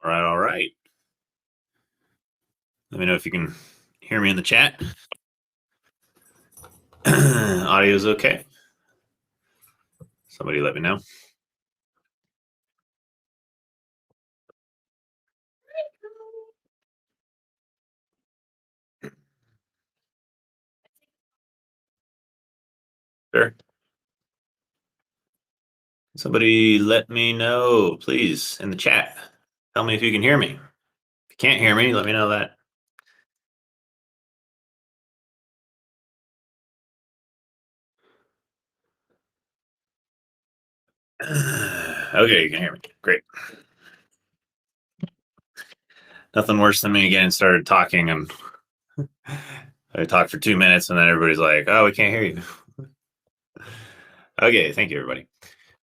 All right, all right. Let me know if you can hear me in the chat. Audio's okay. Somebody let me know. Sure. Somebody let me know, please, in the chat. Tell me if you can hear me. If you can't hear me, let me know that. Okay, you can hear me. Great. Nothing worse than me getting started talking and I talk for 2 minutes and then everybody's like, "Oh, we can't hear you." Okay, thank you, everybody.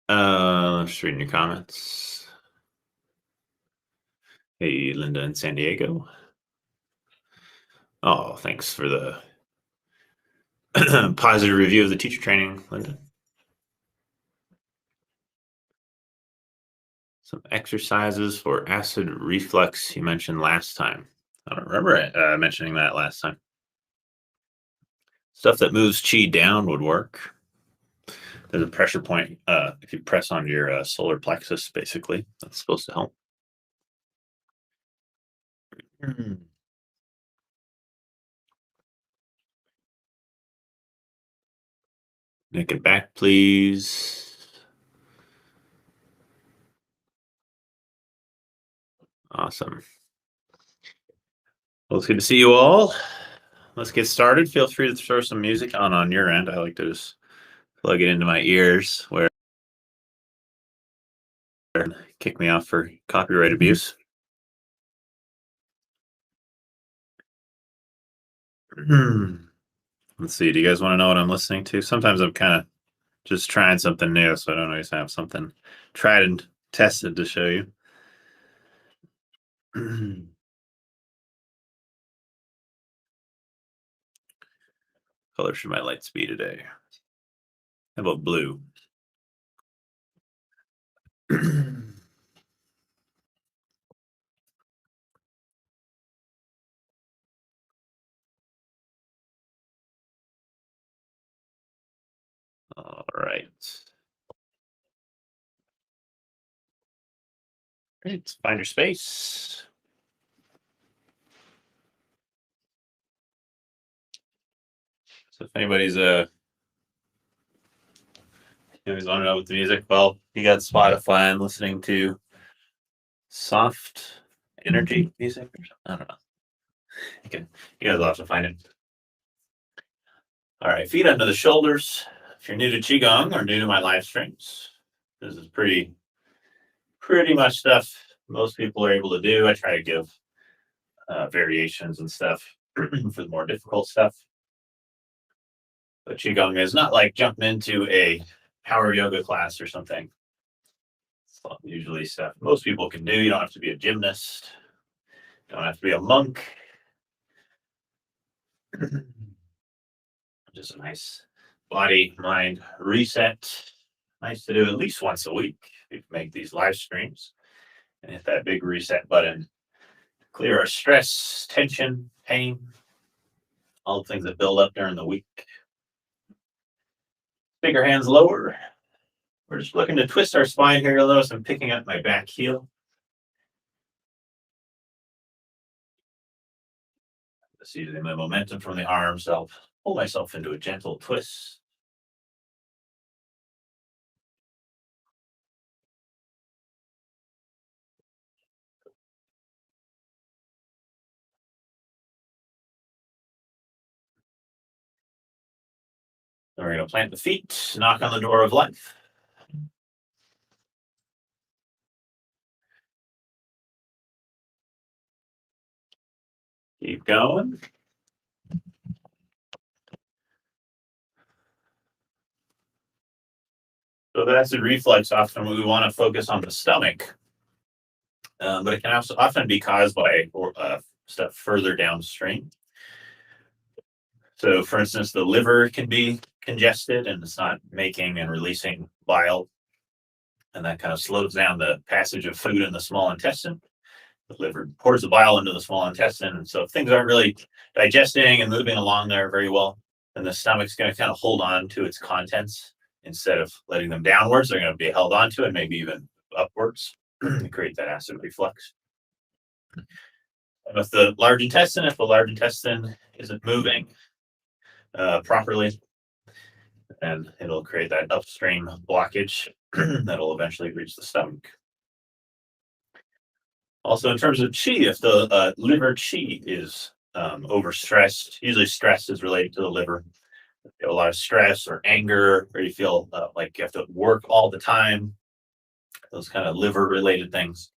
I'm just reading your comments. Hey, Linda in San Diego. Oh, thanks for the positive review of the teacher training, Linda. Some exercises for acid reflux you mentioned last time. I don't remember mentioning that last time. Stuff that moves chi down would work. There's a pressure point. If you press on your solar plexus, basically, that's supposed to help. Neck and back, please. Awesome. Well, it's good to see you all. Let's get started. Feel free to throw some music on your end. I like to just plug it into my ears where kick me off for copyright abuse. Let's see. Do you guys want to know what I'm listening to? Sometimes I'm kind of just trying something new, so I don't always have something tried and tested to show you. Color should my lights be today? How about blue? All right. Great. Find your space. So if anybody's want to know with the music, well, you got Spotify and listening to soft energy music or something. I don't know. You guys will have to find it. All right, feet under the shoulders. If you're new to Qigong or new to my live streams, this is pretty much stuff most people are able to do. I try to give variations and stuff for the more difficult stuff. But Qigong is not like jumping into a power yoga class or something. It's usually stuff most people can do. You don't have to be a gymnast. You don't have to be a monk. Just a nice body, mind reset. Nice to do at least once a week. We make these live streams and hit that big reset button. Clear our stress, tension, pain, all the things that build up during the week. Bigger hands lower. We're just looking to twist our spine here. You'll notice I'm picking up my back heel. Just using my momentum from the arms, I'll pull myself into a gentle twist. Then we're going to plant the feet, knock on the door of life. Keep going. So the acid reflux, often we want to focus on the stomach, but it can also often be caused by stuff further downstream. So, for instance, the liver can be congested and it's not making and releasing bile, and that kind of slows down the passage of food in the small intestine. The liver pours the bile into the small intestine, and so if things aren't really digesting and moving along there very well, then the stomach's going to kind of hold on to its contents instead of letting them downwards. They're going to be held onto it, maybe even upwards, to create that acid reflux. And with the large intestine, if the large intestine isn't moving properly, then it'll create that upstream blockage that'll eventually reach the stomach. Also, in terms of qi, if the liver qi is overstressed, usually stress is related to the liver. If you have a lot of stress or anger, or you feel like you have to work all the time, those kind of liver-related things.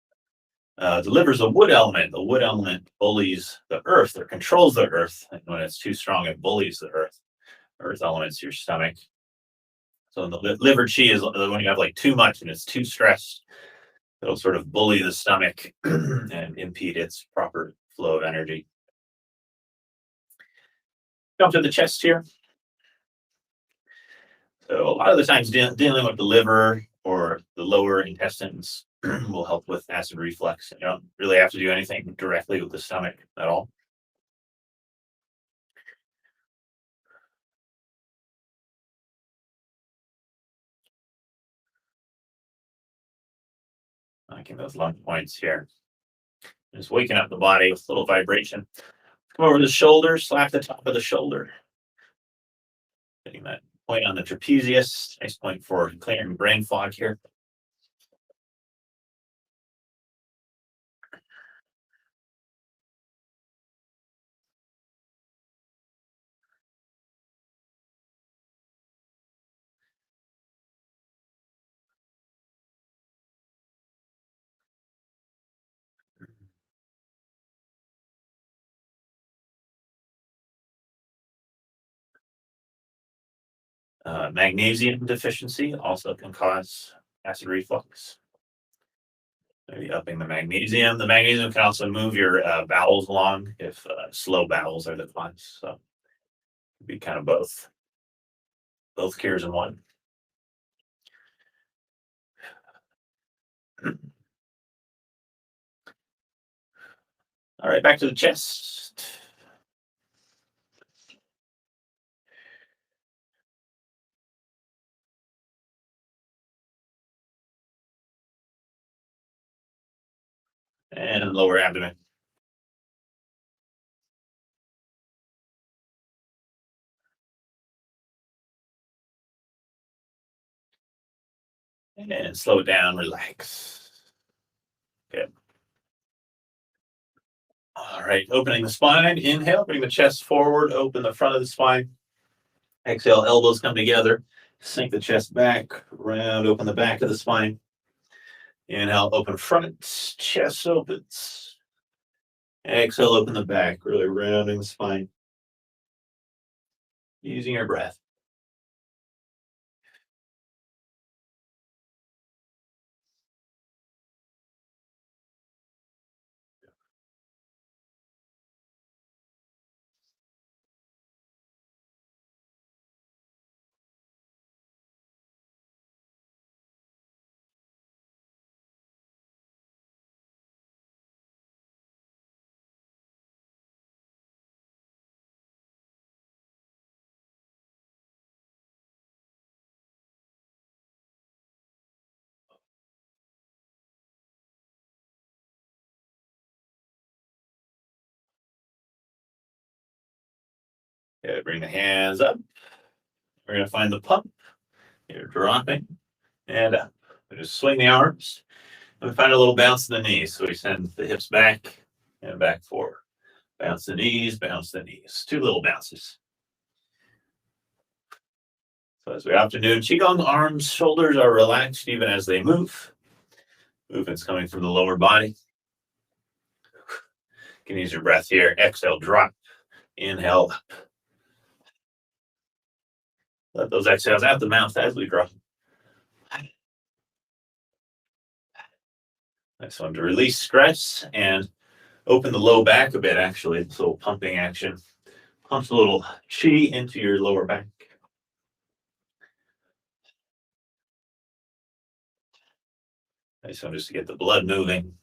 The liver is a wood element. The wood element bullies the earth or controls the earth. And when it's too strong, it bullies the earth. Earth elements your stomach. So the liver qi is when you have like too much and it's too stressed. It'll sort of bully the stomach and impede its proper flow of energy. Jump to the chest here. So a lot of the times dealing with the liver or the lower intestines will help with acid reflux. You don't really have to do anything directly with the stomach at all. Making those lung points here. Just waking up the body with a little vibration. Come over the shoulder, slap the top of the shoulder. Getting that point on the trapezius. Nice point for clearing brain fog here. Magnesium deficiency also can cause acid reflux. Maybe upping the magnesium. The magnesium can also move your bowels along if slow bowels are the cause. So it'd be kind of both cures in one. All right, back to the chest. And lower abdomen. And slow it down, relax. Good. All right, opening the spine. Inhale, bring the chest forward, open the front of the spine. Exhale, elbows come together. Sink the chest back, round, open the back of the spine. Inhale, open front, chest opens. Exhale, open the back, really rounding the spine. Using your breath. Okay, bring the hands up. We're going to find the pump. You're dropping and up. We just swing the arms. And we find a little bounce in the knees. So we send the hips back and back forward. Bounce the knees, bounce the knees. 2 little bounces. So as we often do in Qigong, arms, shoulders are relaxed even as they move. Movement's coming from the lower body. You can use your breath here. Exhale, drop. Inhale, up. Let those exhales out the mouth as we drop. Nice one to release stress and open the low back a bit, actually. This little pumping action pumps a little chi into your lower back. Nice one just to get the blood moving.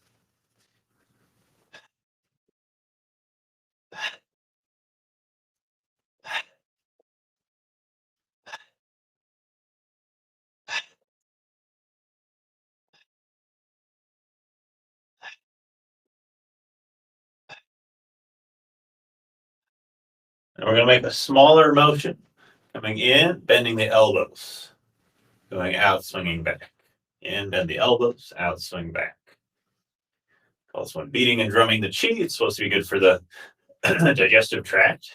And we're going to make a smaller motion, coming in, bending the elbows, going out, swinging back. In, bend the elbows, out, swing back. Call this one beating and drumming the chi. It's supposed to be good for the digestive tract.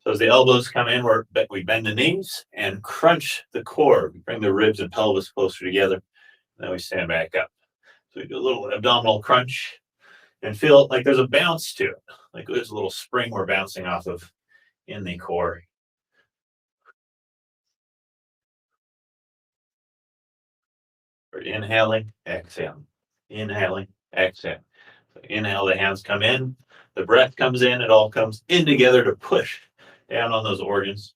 So as the elbows come in, we bend the knees and crunch the core. We bring the ribs and pelvis closer together. Then we stand back up. So we do a little abdominal crunch and feel like there's a bounce to it. Like there's a little spring we're bouncing off of in the core. We're inhaling, exhaling, inhaling, exhaling. So inhale, the hands come in, the breath comes in, it all comes in together to push down on those organs.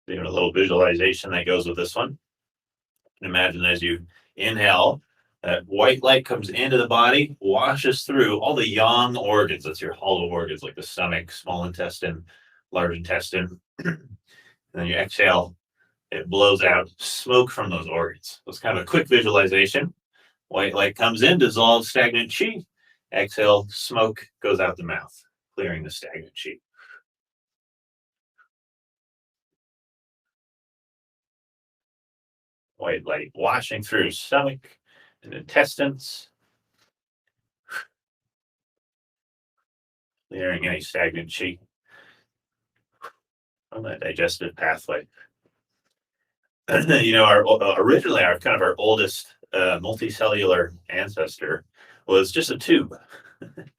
Doing a little visualization that goes with this one. Imagine as you inhale, that white light comes into the body, washes through all the yang organs. That's your hollow organs like the stomach, small intestine, large intestine. And then you exhale, it blows out smoke from those organs. So it's kind of a quick visualization. White light comes in, dissolves stagnant chi. Exhale, smoke goes out the mouth, clearing the stagnant chi. White light washing through stomach and intestines, clearing any stagnant chi from that digestive pathway. Originally our oldest multicellular ancestor was just a tube. It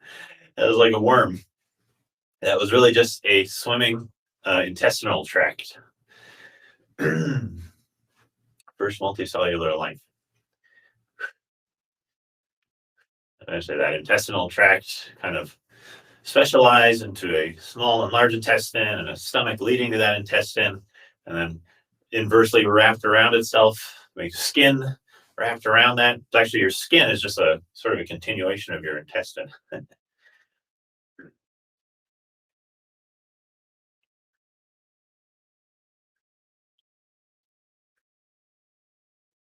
was like a worm. That was really just a swimming intestinal tract. First multicellular life. I say that intestinal tract kind of specialized into a small and large intestine and a stomach leading to that intestine, and then inversely wrapped around itself, makes skin wrapped around that. Actually, your skin is just a sort of a continuation of your intestine.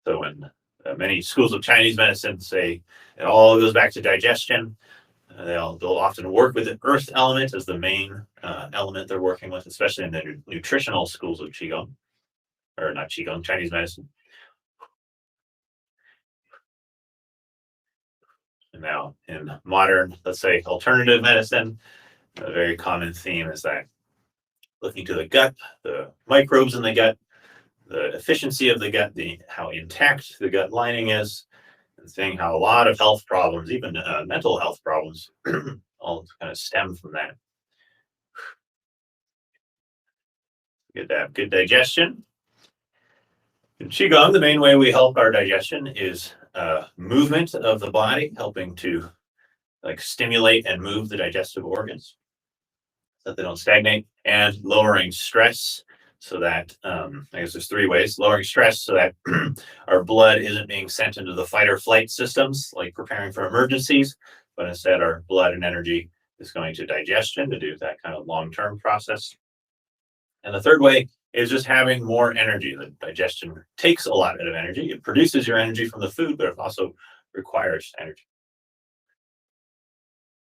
So when many schools of Chinese medicine say it all goes back to digestion, they'll often work with the earth element as the main element they're working with, especially in the nutritional schools of Qigong, or not Qigong, Chinese medicine. And now in modern, let's say, alternative medicine, a very common theme is that looking to the gut, the microbes in the gut, the efficiency of the gut, how intact the gut lining is, and seeing how a lot of health problems, even mental health problems, all kind of stem from that. Good to have good digestion. In Qigong, the main way we help our digestion is movement of the body, helping to stimulate and move the digestive organs so that they don't stagnate, and lowering stress so that, I guess there's three ways: lowering stress so that our blood isn't being sent into the fight or flight systems, like preparing for emergencies, but instead our blood and energy is going to digestion to do that kind of long-term process. And the third way is just having more energy. The digestion takes a lot of energy. It produces your energy from the food, but it also requires energy.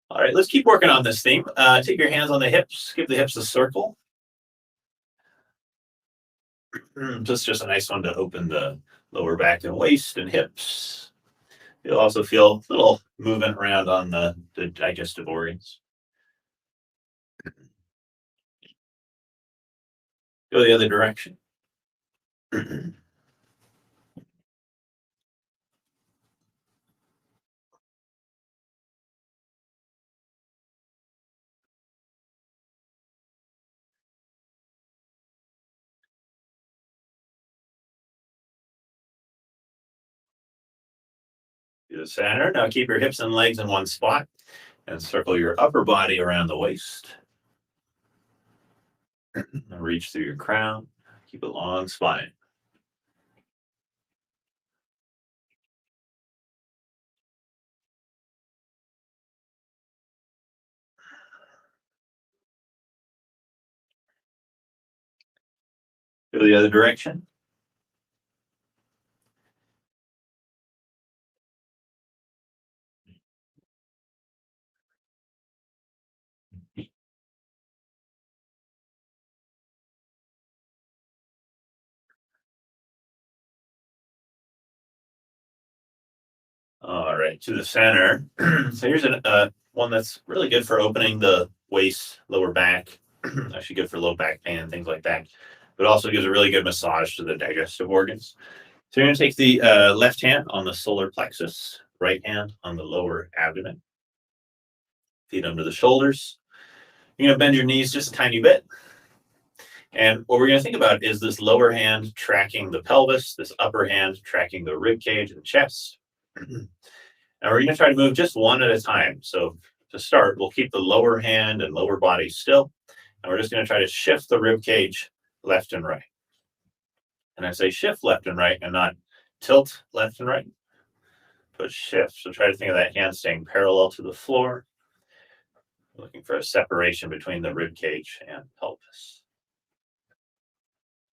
All right, let's keep working on this theme. Take your hands on the hips, give the hips a circle. Just a nice one to open the lower back and waist and hips. You'll also feel a little movement around on the digestive organs. Go the other direction. To the center. Now keep your hips and legs in one spot and circle your upper body around the waist. Reach through your crown. Keep a long spine. Go the other direction. All right, to the center. So here's one that's really good for opening the waist, lower back. Actually good for low back pain and things like that. But also gives a really good massage to the digestive organs. So you're going to take the left hand on the solar plexus, right hand on the lower abdomen, feet under the shoulders. You're going to bend your knees just a tiny bit. And what we're going to think about is this lower hand tracking the pelvis, this upper hand tracking the rib cage and chest. And we're going to try to move just one at a time. So to start, we'll keep the lower hand and lower body still. And we're just going to try to shift the rib cage left and right. And I say shift left and right and not tilt left and right, but shift. So try to think of that hand staying parallel to the floor. Looking for a separation between the rib cage and pelvis.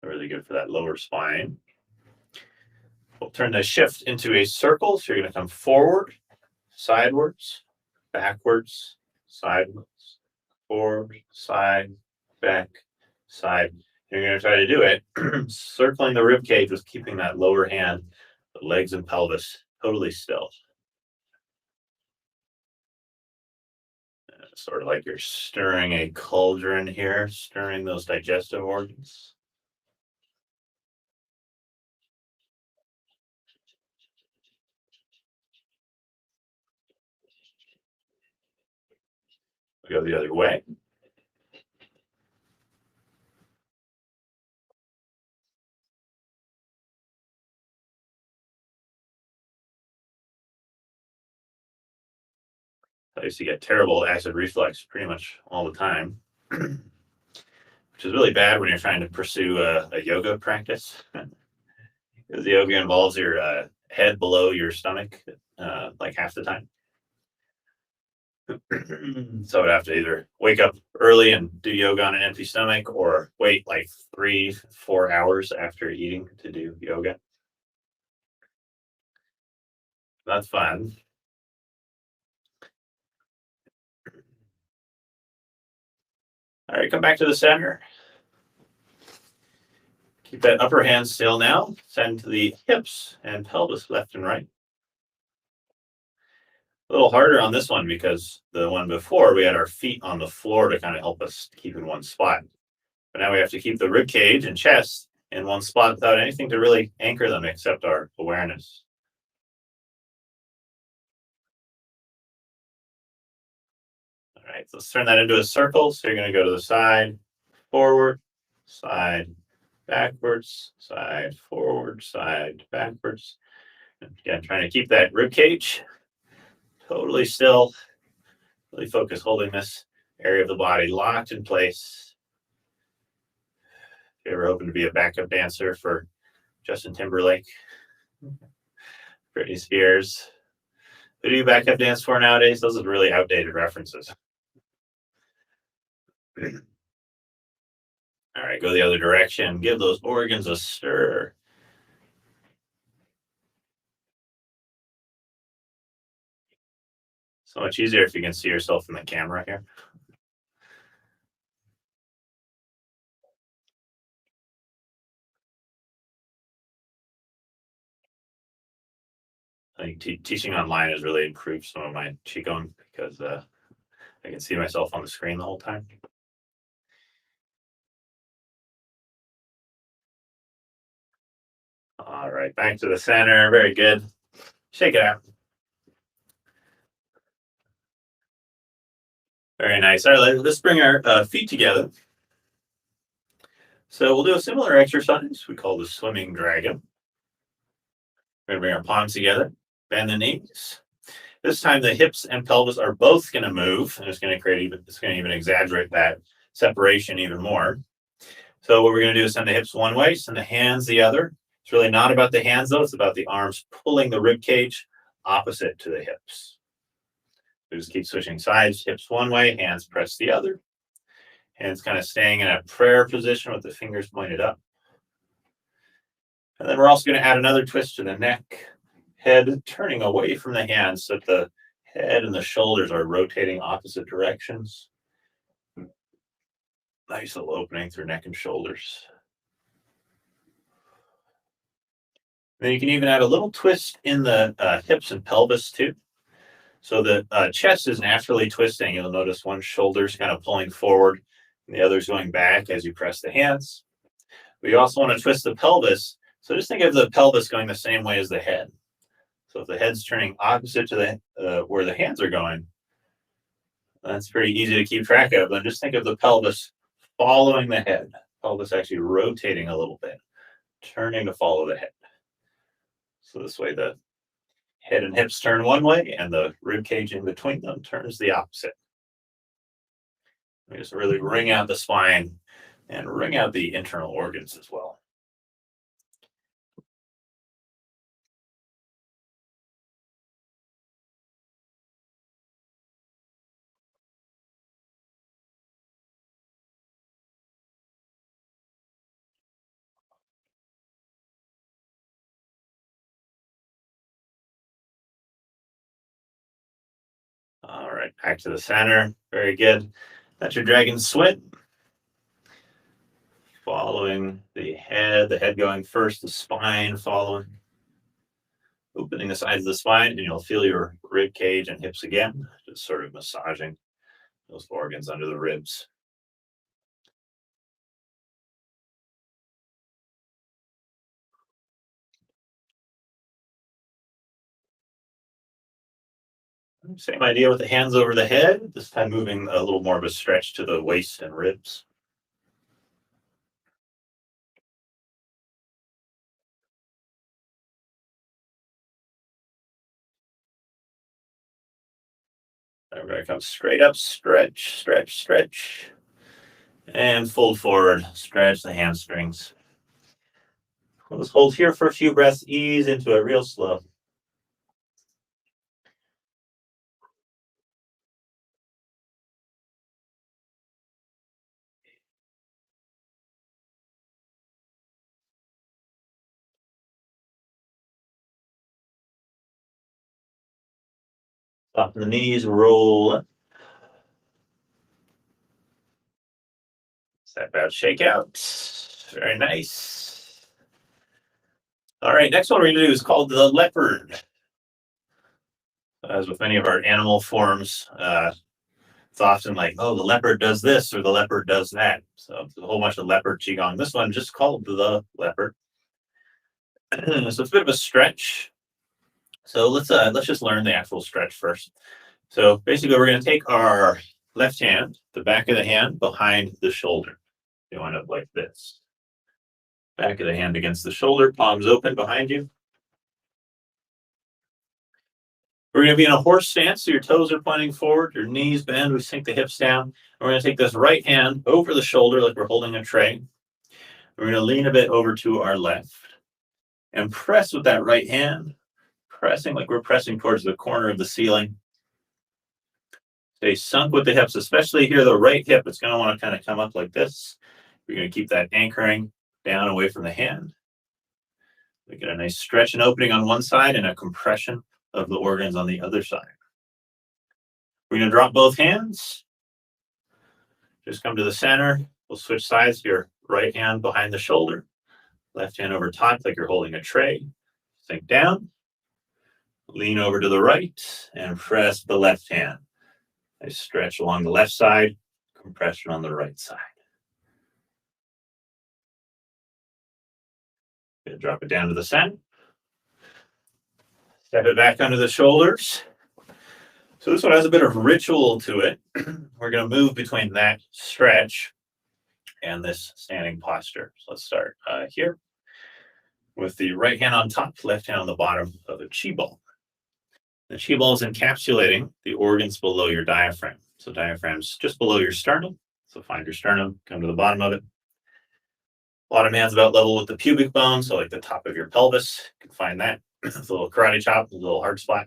Really good for that lower spine. We'll turn the shift into a circle. So you're going to come forward, sidewards, backwards, sideways, forward, side, back, side. You're going to try to do it circling the rib cage with keeping that lower hand, the legs and pelvis totally still. Sort of like you're stirring a cauldron here, stirring those digestive organs. We go the other way. I used to get terrible acid reflux pretty much all the time, which is really bad when you're trying to pursue a yoga practice. Because the yoga involves your head below your stomach like half the time. So I would have to either wake up early and do yoga on an empty stomach or wait like 3-4 hours after eating to do yoga. That's fun. All right, come back to the center. Keep that upper hand still now. Send to the hips and pelvis left and right. A little harder on this one because the one before we had our feet on the floor to kind of help us keep in one spot. But now we have to keep the rib cage and chest in one spot without anything to really anchor them except our awareness. All right, so let's turn that into a circle. So you're going to go to the side, forward, side, backwards, side, forward, side, backwards. And again, trying to keep that rib cage totally still. Really focus holding this area of the body locked in place. If you're ever hoping to be a backup dancer for Justin Timberlake, Britney Spears, who do you backup dance for nowadays? Those are really outdated references. All right, go the other direction. Give those organs a stir. So much easier if you can see yourself in the camera here. I think teaching online has really improved some of my Qigong because I can see myself on the screen the whole time. All right, back to the center. Very good. Shake it out. Very nice. All right, let's bring our feet together. So we'll do a similar exercise we call the swimming dragon. We're going to bring our palms together, bend the knees. This time the hips and pelvis are both going to move, and it's going to even exaggerate that separation even more. So what we're going to do is send the hips one way, send the hands the other. It's really not about the hands though, it's about the arms pulling the rib cage opposite to the hips. We just keep switching sides, hips one way, hands press the other. Hands kind of staying in a prayer position with the fingers pointed up. And then we're also going to add another twist to the neck, head turning away from the hands so that the head and the shoulders are rotating opposite directions. Nice little opening through neck and shoulders. Then you can even add a little twist in the hips and pelvis too. So the chest is naturally twisting. You'll notice one shoulder's kind of pulling forward and the other's going back as you press the hands. We also want to twist the pelvis. So just think of the pelvis going the same way as the head. So if the head's turning opposite to the where the hands are going, that's pretty easy to keep track of. And just think of the pelvis following the head. Pelvis actually rotating a little bit, turning to follow the head. So this way the head and hips turn one way and the rib cage in between them turns the opposite. We just really wring out the spine and wring out the internal organs as well. All right, back to the center. Very good. That's your dragon swing. Following the head going first, the spine following. Opening the sides of the spine, and you'll feel your rib cage and hips again, just sort of massaging those organs under the ribs. Same idea with the hands over the head, this time moving a little more of a stretch to the waist and ribs. Now we're going to come straight up, stretch, stretch, stretch, and fold forward, stretch the hamstrings. Let's hold here for a few breaths, ease into it real slow. Soften the knees, roll up. Step out, shake out. Very nice. All right, next one we're going to do is called the leopard. As with many of our animal forms, it's often like, oh, the leopard does this or the leopard does that. So there's a whole bunch of leopard qigong. This one just called the leopard. So it's a bit of a stretch. So let's just learn the actual stretch first. So basically, we're going to take our left hand, the back of the hand behind the shoulder. You wind up like this. Back of the hand against the shoulder, palms open behind you. We're going to be in a horse stance, so your toes are pointing forward, your knees bend, we sink the hips down. And we're going to take this right hand over the shoulder like we're holding a tray. We're going to lean a bit over to our left and press with that right hand, pressing like we're pressing towards the corner of the ceiling. Stay sunk with the hips, especially here, the right hip. It's going to want to kind of come up like this. You're going to keep that anchoring down away from the hand. We get a nice stretch and opening on one side and a compression of the organs on the other side. We're going to drop both hands. Just come to the center. We'll switch sides. Your right hand behind the shoulder. Left hand over top like you're holding a tray. Sink down. Lean over to the right and press the left hand. Nice stretch along the left side. Compression on the right side. Going to drop it down to the center. Step it back under the shoulders. So this one has a bit of ritual to it. We're going to move between that stretch and this standing posture. So let's start here with the right hand on top, left hand on the bottom of the chi ball. The chi ball is encapsulating the organs below your diaphragm. So diaphragm's just below your sternum. So find your sternum, come to the bottom of it. Bottom hand's about level with the pubic bone, so like the top of your pelvis. You can find that. It's a little karate chop, a little hard spot.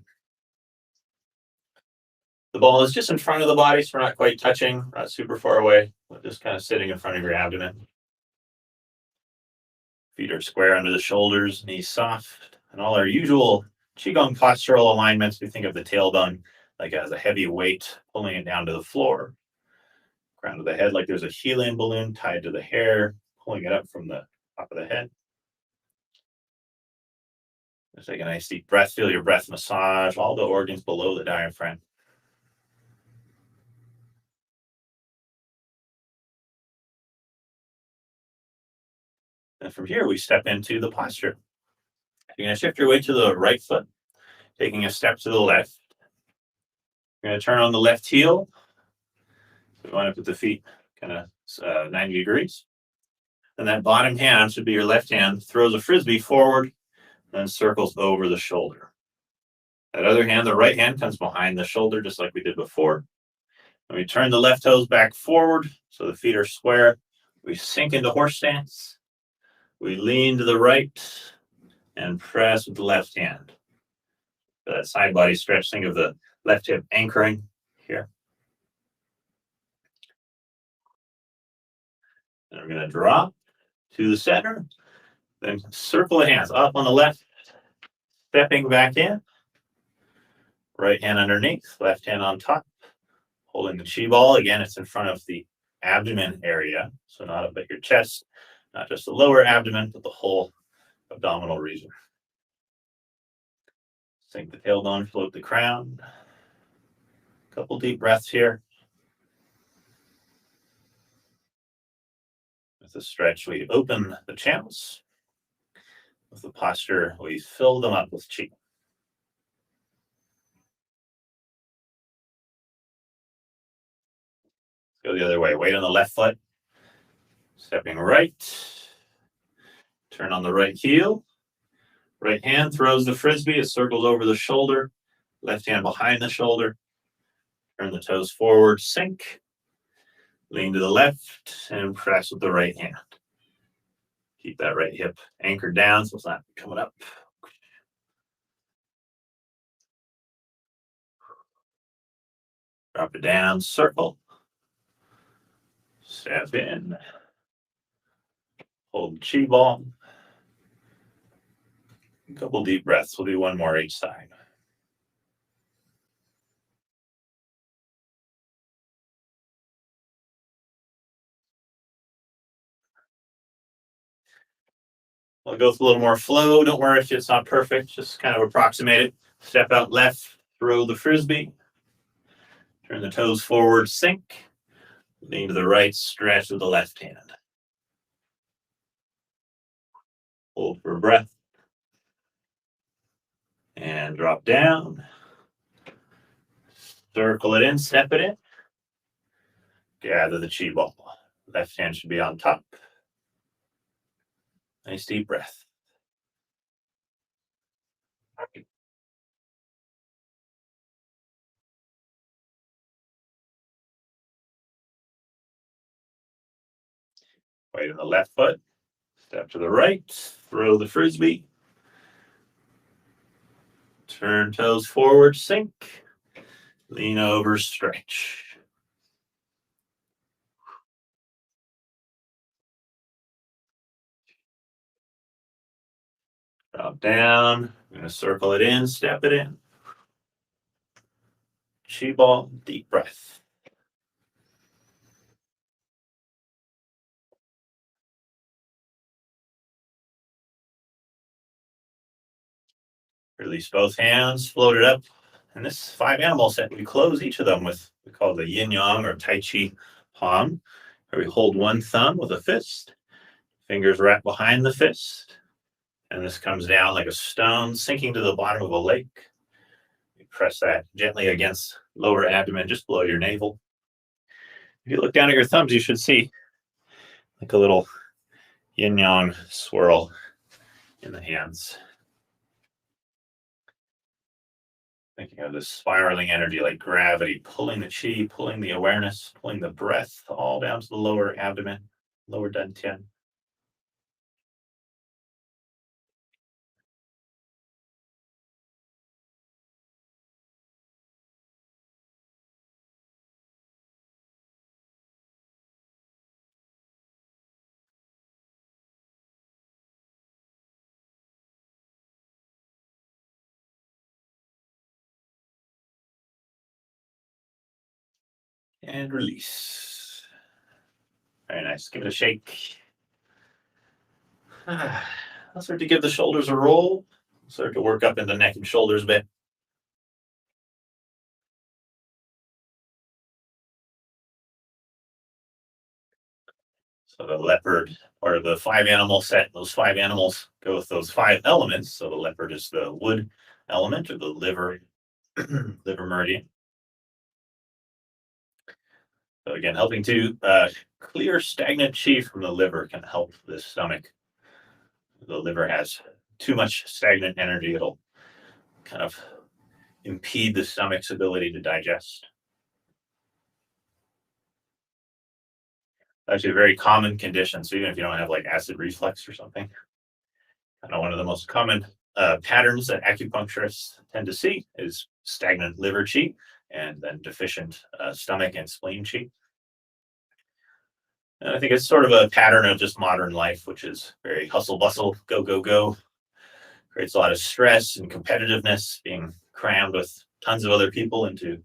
The ball is just in front of the body, so we're not quite touching, not super far away. We're just kind of sitting in front of your abdomen. Feet are square under the shoulders, knees soft, and all our usual Qigong postural alignments. We think of the tailbone like as a heavy weight, pulling it down to the floor. Crown of the head like there's a helium balloon tied to the hair, pulling it up from the top of the head. Just take a nice deep breath. Feel your breath massage all the organs below the diaphragm. And from here, we step into the posture. You're going to shift your weight to the right foot, taking a step to the left. You're going to turn on the left heel. So you want to put the feet kind of 90 degrees. And that bottom hand should be your left hand, throws a frisbee forward, then circles over the shoulder. That other hand, the right hand, comes behind the shoulder, just like we did before. And we turn the left toes back forward, so the feet are square. We sink into horse stance. We lean to the right and press with the left hand. That side body stretch, think of the left hip anchoring here. And we're going to drop to the center, then circle the hands up on the left, stepping back in. Right hand underneath, left hand on top, holding the chi ball. Again, it's in front of the abdomen area, so not up at your chest, not just the lower abdomen, but the whole abdominal region. Sink the tailbone, float the crown. A couple deep breaths here. With the stretch, we open the channels. With the posture, we fill them up with chi. Go the other way. Weight on the left foot. Stepping right. Turn on the right heel. Right hand throws the frisbee. It circles over the shoulder. Left hand behind the shoulder. Turn the toes forward. Sink. Lean to the left and press with the right hand. Keep that right hip anchored down so it's not coming up. Drop it down. Circle. Step in. Hold chi ball. A couple deep breaths. We'll do one more each side. We'll go with a little more flow. Don't worry if it's not perfect. Just kind of approximate it. Step out left. Throw the frisbee. Turn the toes forward. Sink. Lean to the right. Stretch with the left hand. Hold for a breath. And drop down. Circle it in, step it in. Gather the chi ball. Left hand should be on top. Nice deep breath. Weight on the left foot. Step to the right. Throw the frisbee. Turn toes forward, sink. Lean over, stretch. Drop down. I'm going to circle it in, step it in. Chi ball, deep breath. Release both hands, float it up. And this 5 animal set, we close each of them with, we call the yin yang or tai chi palm, where we hold one thumb with a fist, fingers wrap behind the fist, and this comes down like a stone sinking to the bottom of a lake. You press that gently against lower abdomen, just below your navel. If you look down at your thumbs, you should see like a little yin yang swirl in the hands. Thinking of this spiraling energy like gravity, pulling the chi, pulling the awareness, pulling the breath all down to the lower abdomen, lower dantian. And release. Very nice. Give it a shake. I'll start to give the shoulders a roll. Start to work up into neck and shoulders a bit. So the leopard, or the 5 animal set, those 5 animals go with those 5 elements. So the leopard is the wood element, or the liver, liver meridian. So again, helping to clear stagnant chi from the liver can help the stomach. The liver has too much stagnant energy. It'll kind of impede the stomach's ability to digest. Actually, a very common condition. So even if you don't have like acid reflux or something, I know one of the most common patterns that acupuncturists tend to see is stagnant liver chi and then deficient stomach and spleen chi. And I think it's sort of a pattern of just modern life, which is very hustle bustle, go, go, go. Creates a lot of stress and competitiveness, being crammed with tons of other people into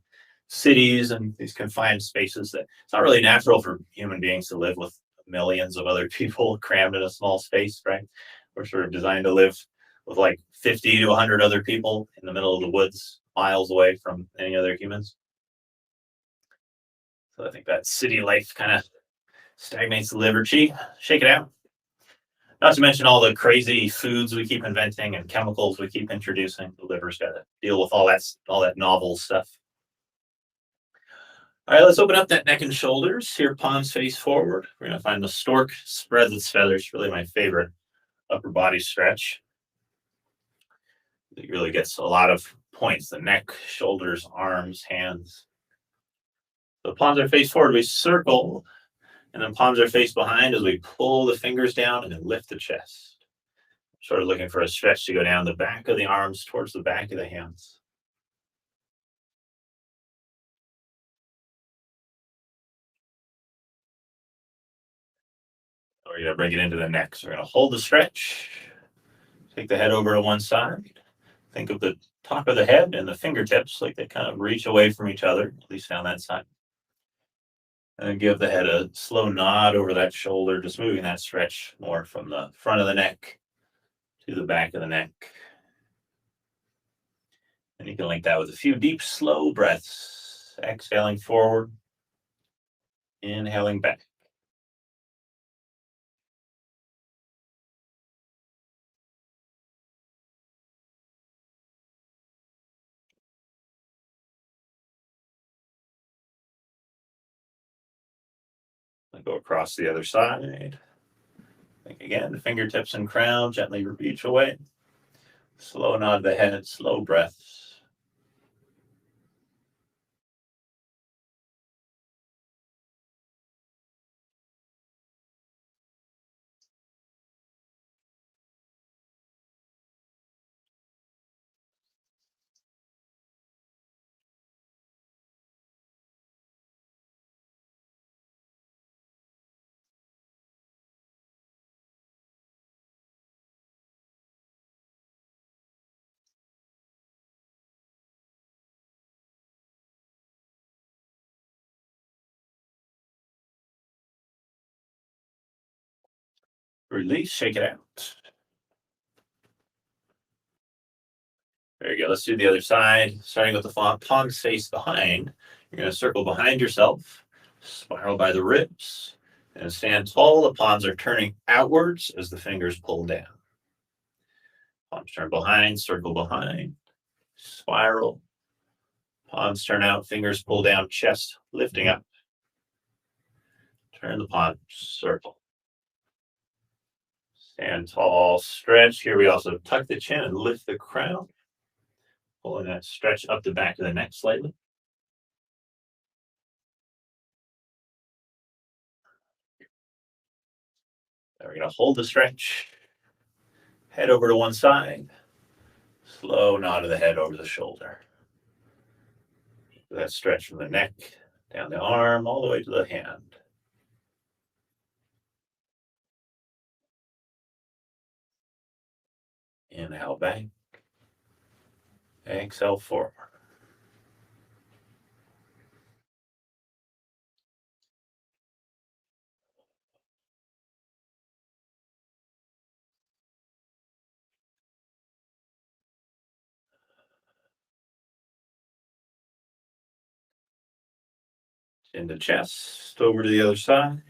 cities and these confined spaces that it's not really natural for human beings to live with millions of other people crammed in a small space, right? We're sort of designed to live with like 50 to 100 other people in the middle of the woods, miles away from any other humans. So I think that city life kind of stagnates the liver chi. Shake it out. Not to mention all the crazy foods we keep inventing and chemicals we keep introducing. The liver's got to deal with all that novel stuff. All right, let's open up that neck and shoulders. Here, palms face forward. We're going to find the stork spreads its feathers. Really my favorite upper body stretch. It really gets a lot of points: the neck, shoulders, arms, hands. So palms are face forward. We circle, and then palms are face behind as we pull the fingers down and then lift the chest. Sort of looking for a stretch to go down the back of the arms towards the back of the hands. We're going to bring it into the neck. So we're going to hold the stretch. Take the head over to one side. Think of the top of the head and the fingertips like they kind of reach away from each other, at least down that side. And then give the head a slow nod over that shoulder, just moving that stretch more from the front of the neck to the back of the neck. And you can link that with a few deep, slow breaths. Exhaling forward, inhaling back. And go across the other side. Think again, the fingertips and crown gently reach away. Slow nod the head, slow breaths. Release, shake it out. There you go. Let's do the other side. Starting with the palms face behind. You're going to circle behind yourself, spiral by the ribs, and stand tall. The palms are turning outwards as the fingers pull down. Palms turn behind, circle behind, spiral. Palms turn out, fingers pull down, chest lifting up. Turn the palms, circle. Stand tall, stretch. Here we also tuck the chin and lift the crown. Pulling that stretch up the back of the neck slightly. Then we're going to hold the stretch. Head over to one side. Slow nod of the head over the shoulder. That stretch from the neck, down the arm, all the way to the hand. Inhale back. Exhale forward. in the chest, over to the other side.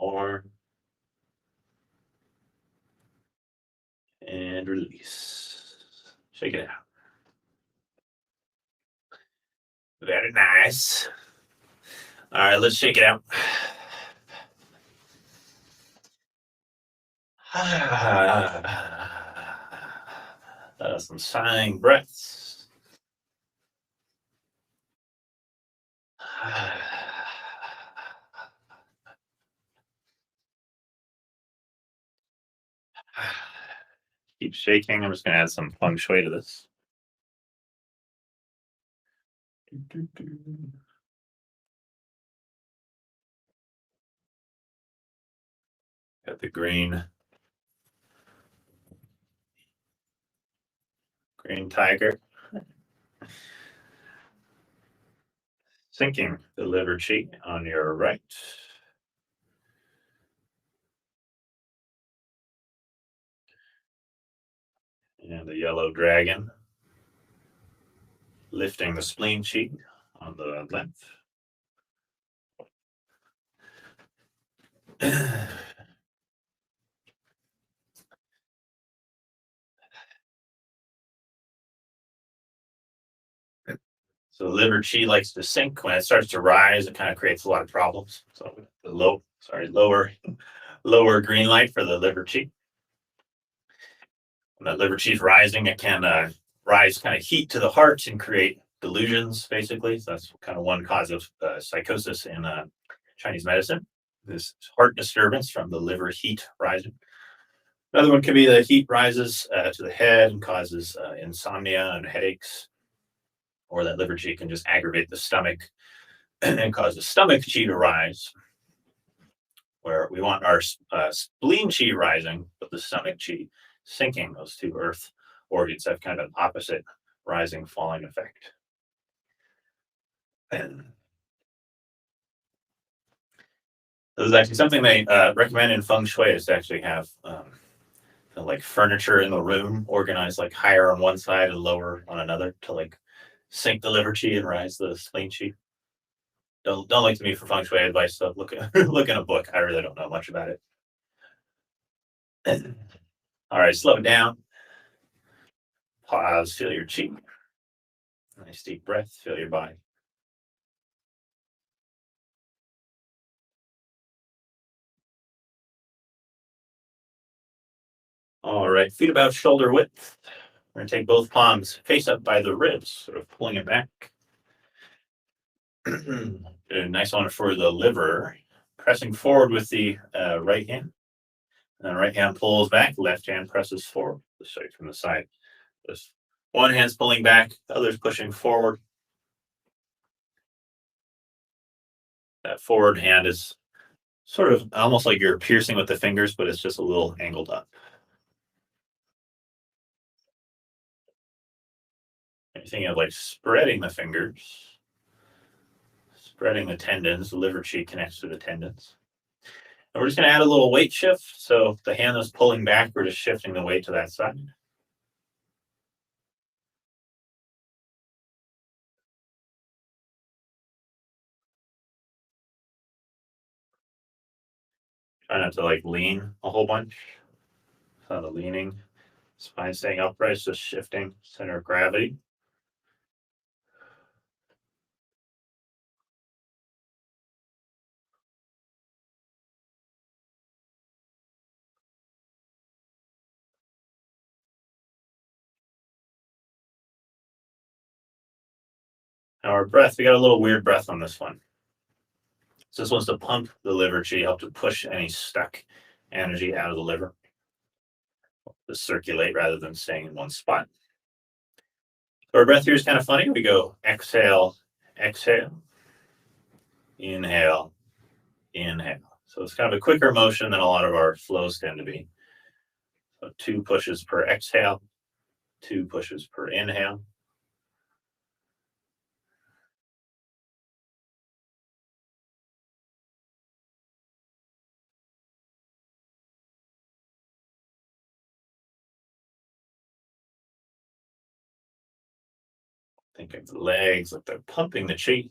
Arm. And release. Shake it out. Very nice. All right, let's shake it out. Some sighing breaths. Keep shaking. I'm just going to add some feng shui to this. Got the green tiger. Sinking the liver chi on your right. And the yellow dragon lifting the spleen chi on the left. So the liver chi likes to sink. When it starts to rise, it kind of creates a lot of problems. So the lower green light for the liver chi. When the liver chi is rising, it can rise kind of heat to the heart and create delusions, basically. So that's kind of one cause of psychosis in Chinese medicine, this heart disturbance from the liver heat rising. Another one could be the heat rises to the head and causes insomnia and headaches, or that liver chi can just aggravate the stomach and cause the stomach chi to rise, where we want our spleen chi rising, but the stomach chi sinking. Those two earth organs have kind of an opposite rising, falling effect. And this is actually something they recommend in feng shui, is to actually have like furniture in the room organized like higher on one side and lower on another to like sink the liver chi and rise the spleen chi. Don't look to me for feng shui advice. So look in a book. I really don't know much about it. All right, slow it down. Pause. Feel your chi. Nice deep breath. Feel your body. All right, feet about shoulder width. We're going to take both palms face up by the ribs, sort of pulling it back. A nice one for the liver. Pressing forward with the right hand. And right hand pulls back, left hand presses forward. Straight from the side. This one hand's pulling back, the other's pushing forward. That forward hand is sort of almost like you're piercing with the fingers, but it's just a little angled up. You're thinking of like spreading the fingers, spreading the tendons. The liver chi connects to the tendons. And we're just going to add a little weight shift. So the hand that's pulling back, we're just shifting the weight to that side. Try not to like lean a whole bunch. So the leaning, spine staying upright, just shifting center of gravity. Now our breath, we got a little weird breath on this one. So this one's to pump the liver chi, help to push any stuck energy out of the liver, to circulate rather than staying in one spot. So our breath here is kind of funny. We go exhale, exhale, inhale, inhale. So it's kind of a quicker motion than a lot of our flows tend to be. So 2 pushes per exhale, 2 pushes per inhale. Think of the legs like they're pumping the chi.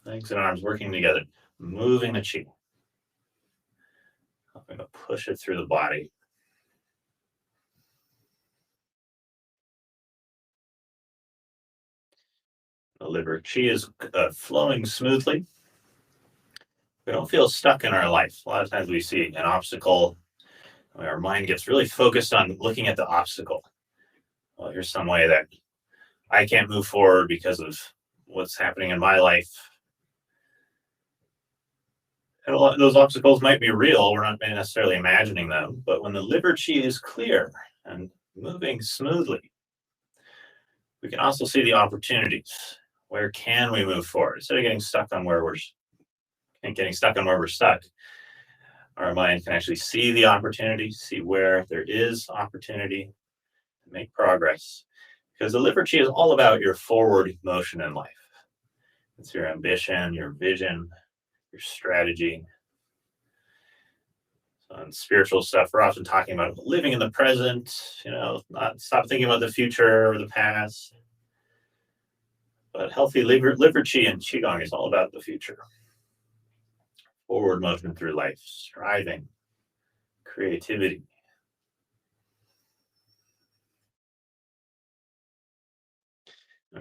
Legs and arms working together, moving the chi. I'm going to push it through the body. The liver chi is flowing smoothly. We don't feel stuck in our life. A lot of times we see an obstacle, our mind gets really focused on looking at the obstacle. Well, here's some way that I can't move forward because of what's happening in my life. And a lot of those obstacles might be real. We're not necessarily imagining them. But when the liver chi is clear and moving smoothly, we can also see the opportunities. Where can we move forward? Instead of getting stuck on where we're stuck, our mind can actually see the opportunity, see where there is opportunity to make progress. Because the liver chi is all about your forward motion in life. It's your ambition, your vision, your strategy. On spiritual stuff, we're often talking about living in the present, not stop thinking about the future or the past. But healthy liver chi and Qigong is all about the future. Forward motion through life, striving, creativity.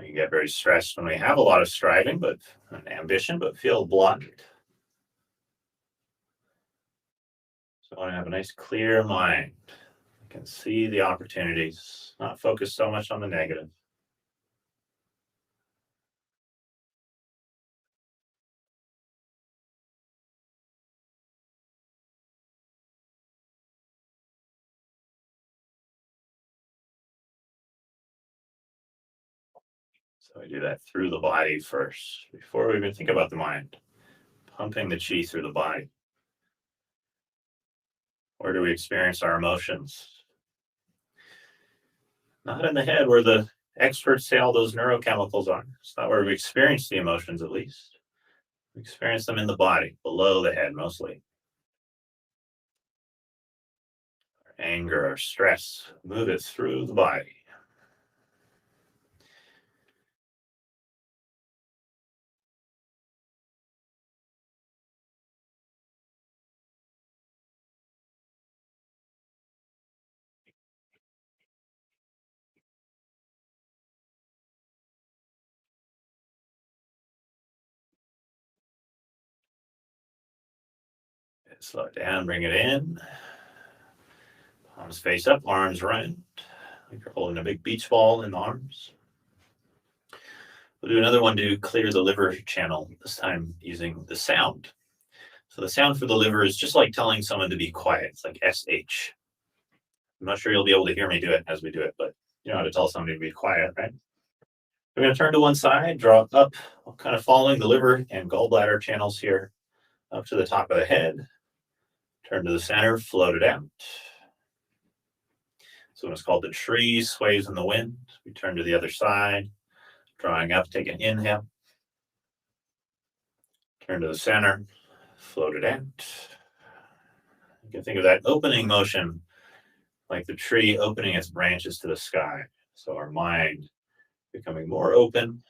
You get very stressed when we have a lot of striving, but an ambition, but feel blocked. So I want to have a nice, clear mind. I can see the opportunities, not focus so much on the negative. So we do that through the body first, before we even think about the mind. Pumping the chi through the body. Where do we experience our emotions? Not in the head where the experts say all those neurochemicals are. It's not where we experience the emotions, at least. We experience them in the body, below the head mostly. Our anger, our stress, move it through the body. Slow it down, bring it in. Palms face up, arms round. Like you're holding a big beach ball in the arms. We'll do another one to clear the liver channel, this time using the sound. So the sound for the liver is just like telling someone to be quiet. It's like SH. I'm not sure you'll be able to hear me do it as we do it, but you know how to tell somebody to be quiet, right? We're going to turn to one side, draw up, kind of following the liver and gallbladder channels here, up to the top of the head. Turn to the center, float it out. So it's called the tree sways in the wind. We turn to the other side, drawing up, take an inhale. Turn to the center, float it out. You can think of that opening motion like the tree opening its branches to the sky. So our mind becoming more open,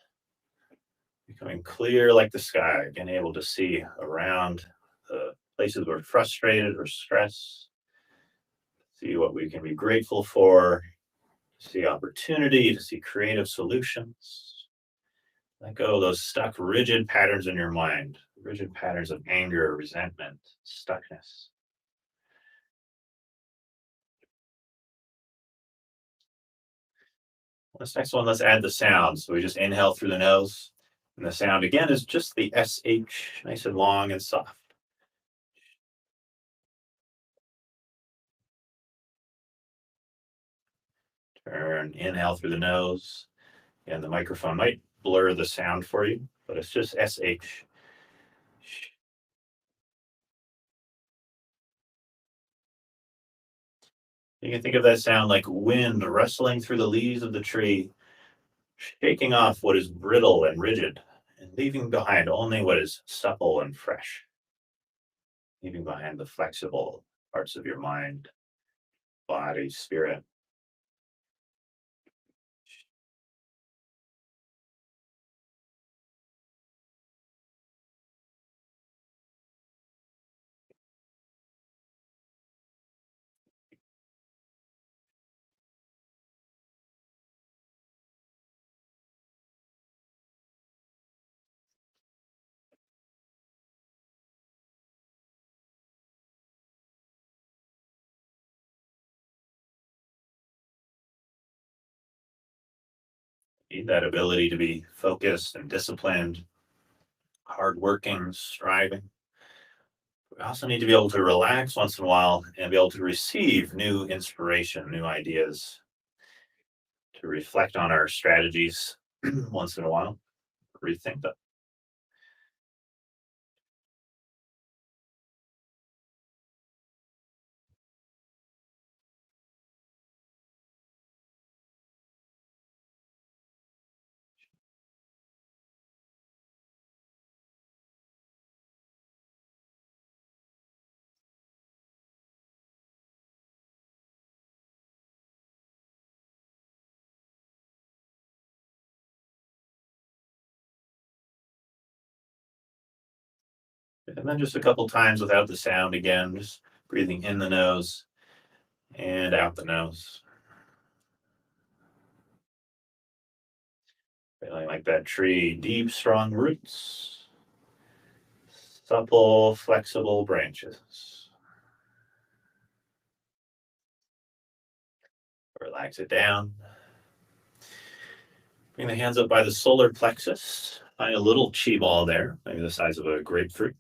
becoming clear like the sky, being able to see around the places we're frustrated or stressed, see what we can be grateful for, see opportunity, to see creative solutions. Let go of those stuck, rigid patterns in your mind, rigid patterns of anger, resentment, stuckness. This next one, let's add the sound. So we just inhale through the nose. And the sound again is just the SH, nice and long and soft. Turn, inhale through the nose. And the microphone might blur the sound for you, but it's just SH. You can think of that sound like wind rustling through the leaves of the tree, shaking off what is brittle and rigid, and leaving behind only what is supple and fresh. Leaving behind the flexible parts of your mind, body, spirit. Need that ability to be focused and disciplined, hardworking, striving. We also need to be able to relax once in a while and be able to receive new inspiration, new ideas, to reflect on our strategies once in a while, rethink them. And then just a couple times without the sound again, just breathing in the nose and out the nose. Feeling like that tree, deep, strong roots, supple, flexible branches. Relax it down. Bring the hands up by the solar plexus. Find a little chi ball there, maybe the size of a grapefruit.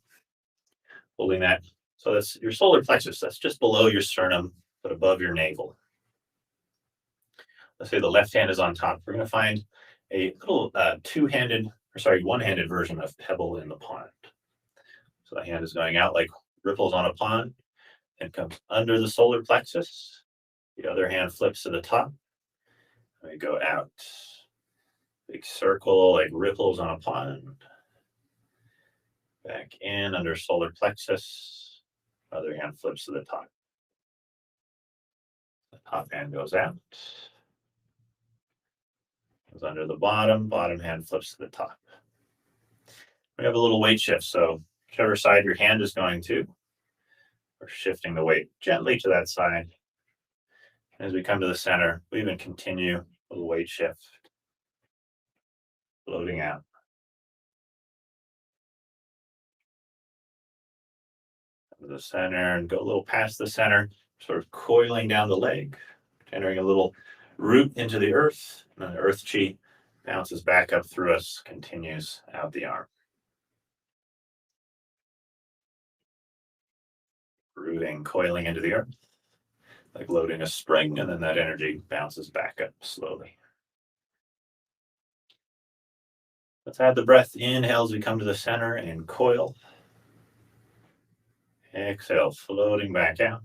Holding that. So that's your solar plexus. That's just below your sternum, but above your navel. Let's say the left hand is on top. We're going to find a little one-handed version of pebble in the pond. So the hand is going out like ripples on a pond and comes under the solar plexus. The other hand flips to the top. And we go out. Big circle like ripples on a pond. Back in under solar plexus. Other hand flips to the top. The top hand goes out. Goes under the bottom hand flips to the top. We have a little weight shift, so whichever side your hand is going to, we're shifting the weight gently to that side. As we come to the center, we even continue a little weight shift, floating out. To the center and go a little past the center, sort of coiling down the leg, entering a little root into the earth, and then the earth chi bounces back up through us, continues out the arm. Rooting, coiling into the earth, like loading a spring, and then that energy bounces back up slowly. Let's add the breath. Inhale as we come to the center and coil. Exhale, floating back out.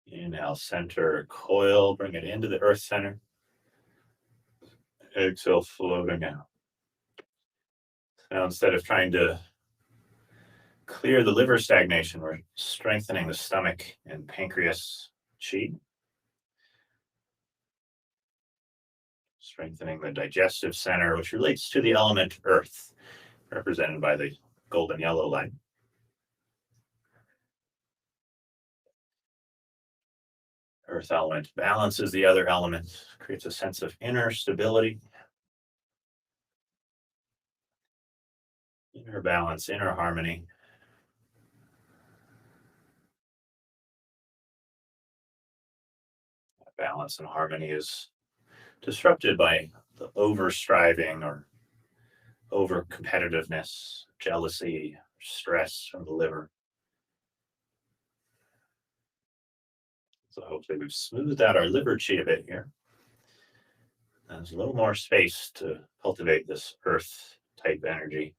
Inhale, center, coil, bring it into the earth center. Exhale, floating out. Now, instead of trying to clear the liver stagnation, we're strengthening the stomach and pancreas chi. Strengthening the digestive center, which relates to the element earth, represented by the golden yellow line. Earth element balances the other elements, creates a sense of inner stability, inner balance, inner harmony. Balance and harmony is disrupted by the over-striving or over-competitiveness, jealousy, stress from the liver. So hopefully we've smoothed out our liver chi a bit here. There's a little more space to cultivate this earth type energy.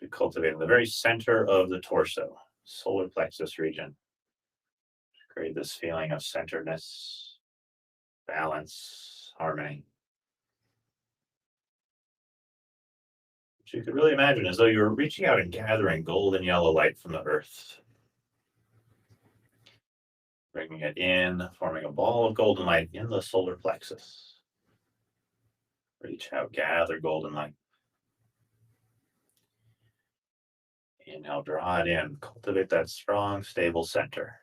We cultivate in the very center of the torso, solar plexus region. To create this feeling of centeredness, balance, harmony. Which you could really imagine as though you were reaching out and gathering golden yellow light from the earth. Bringing it in, forming a ball of golden light in the solar plexus. Reach out, gather golden light. Inhale, draw it in, cultivate that strong, stable center.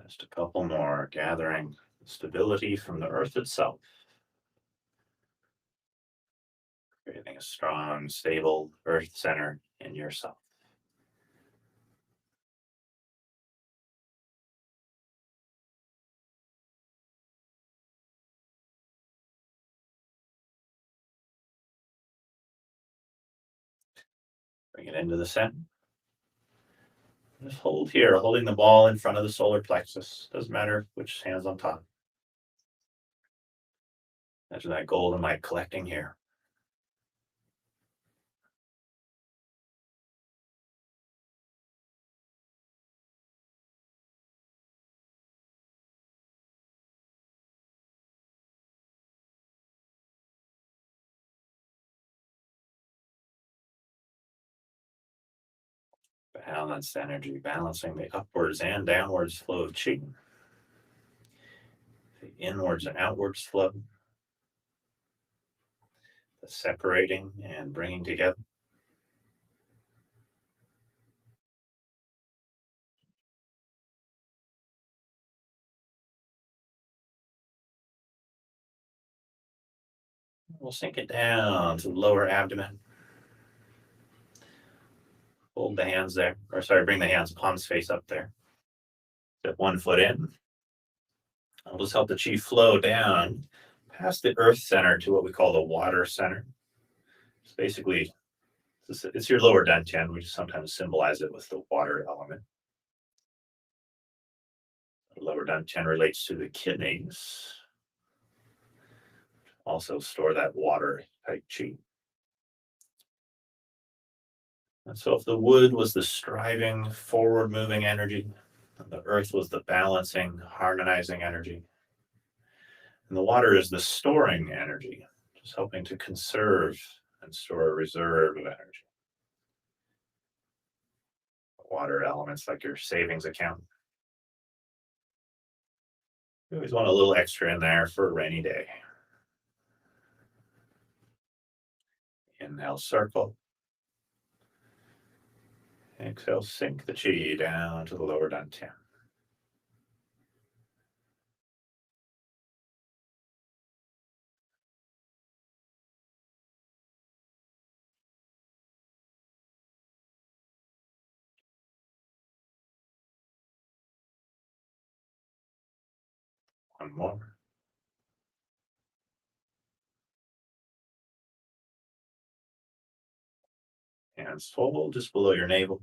Just a couple more, gathering stability from the earth itself. Creating a strong, stable earth center in yourself. Bring it into the center. Just hold here, holding the ball in front of the solar plexus. Doesn't matter which hand's on top. Imagine that golden light collecting here. Balanced energy, balancing the upwards and downwards flow of qi. The inwards and outwards flow. The separating and bringing together. We'll sink it down to the lower abdomen. Hold the hands there, or sorry, bring the hands, palms face up there. Step one foot in. I'll just help the chi flow down past the earth center to what we call the water center. It's basically, it's your lower dantian. We just sometimes symbolize it with the water element. The lower dantian relates to the kidneys. Also store that water type chi. And so if the wood was the striving, forward-moving energy, and the earth was the balancing, harmonizing energy, and the water is the storing energy, just helping to conserve and store a reserve of energy. Water elements like your savings account. You always want a little extra in there for a rainy day. Inhale, circle. Exhale, sink the chi down to the lower dantian. One more. Hands fold just below your navel.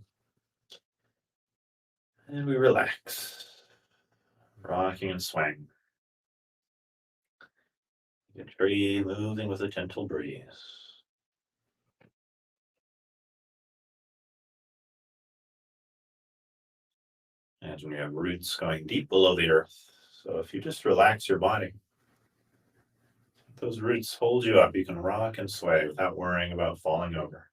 And we relax. Rocking and swaying. Your tree moving with a gentle breeze. Imagine you have roots going deep below the earth. So if you just relax your body, those roots hold you up. You can rock and sway without worrying about falling over.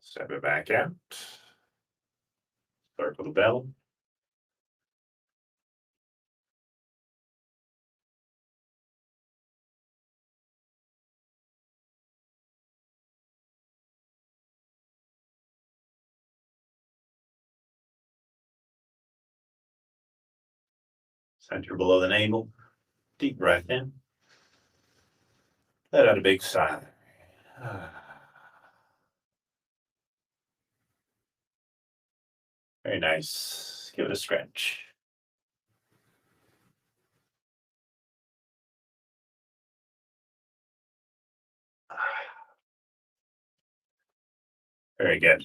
Step it back out. Circle the bell. Center below the navel. Deep breath in. Let out a big sigh. Very nice. Give it a stretch. Very good.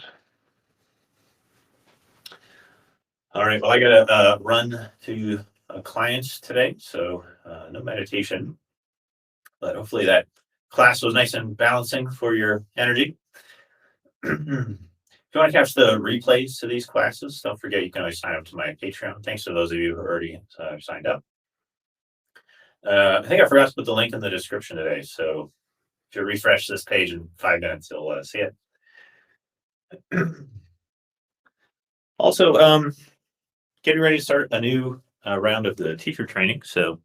All right. Well, I got to run to a client today, so no meditation. But hopefully that class was nice and balancing for your energy. If you want to catch the replays to these classes, don't forget you can always sign up to my Patreon. Thanks to those of you who already signed up. I think I forgot to put the link in the description today, so if you refresh this page in 5 minutes, you'll see it. Also, getting ready to start a new round of the teacher training. So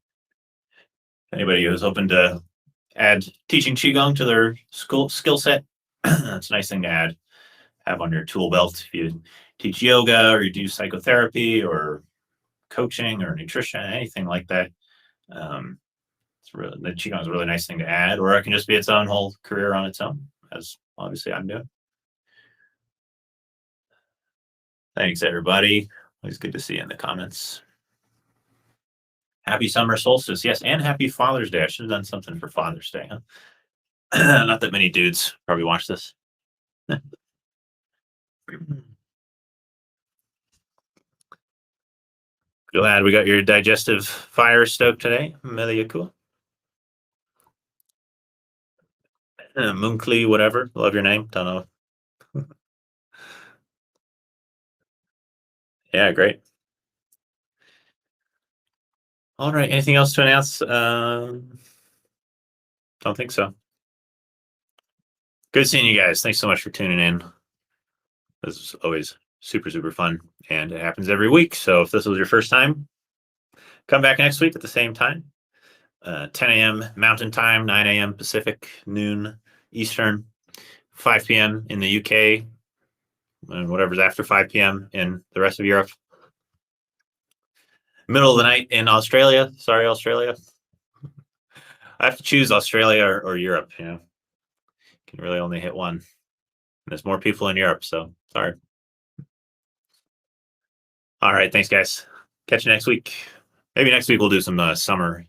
anybody who's hoping to add teaching Qigong to their skill set, that's a nice thing to have on your tool belt. If you teach yoga or you do psychotherapy or coaching or nutrition, anything like that, the Qigong is a really nice thing to add, or it can just be its own whole career on its own, as obviously I'm doing. Thanks, everybody. Always good to see you in the comments. Happy summer solstice, yes, and happy Father's Day. I should have done something for Father's Day, huh? Not that many dudes probably watch this. Glad we got your digestive fire stoked today, Meliakua. Moonkli, whatever. Love your name. Don't know. Yeah, great. All right. Anything else to announce? Don't think so. Good seeing you guys. Thanks so much for tuning in. This is always super, super fun. And it happens every week. So if this was your first time, come back next week at the same time. 10 a.m. Mountain Time, 9 a.m. Pacific, noon Eastern, 5 p.m. in the UK, and whatever's after 5 p.m. in the rest of Europe. Middle of the night in Australia. Sorry, Australia. I have to choose Australia or Europe. You know, can really only hit one. And there's more people in Europe, so sorry. All right, thanks, guys. Catch you next week. Maybe next week we'll do some summer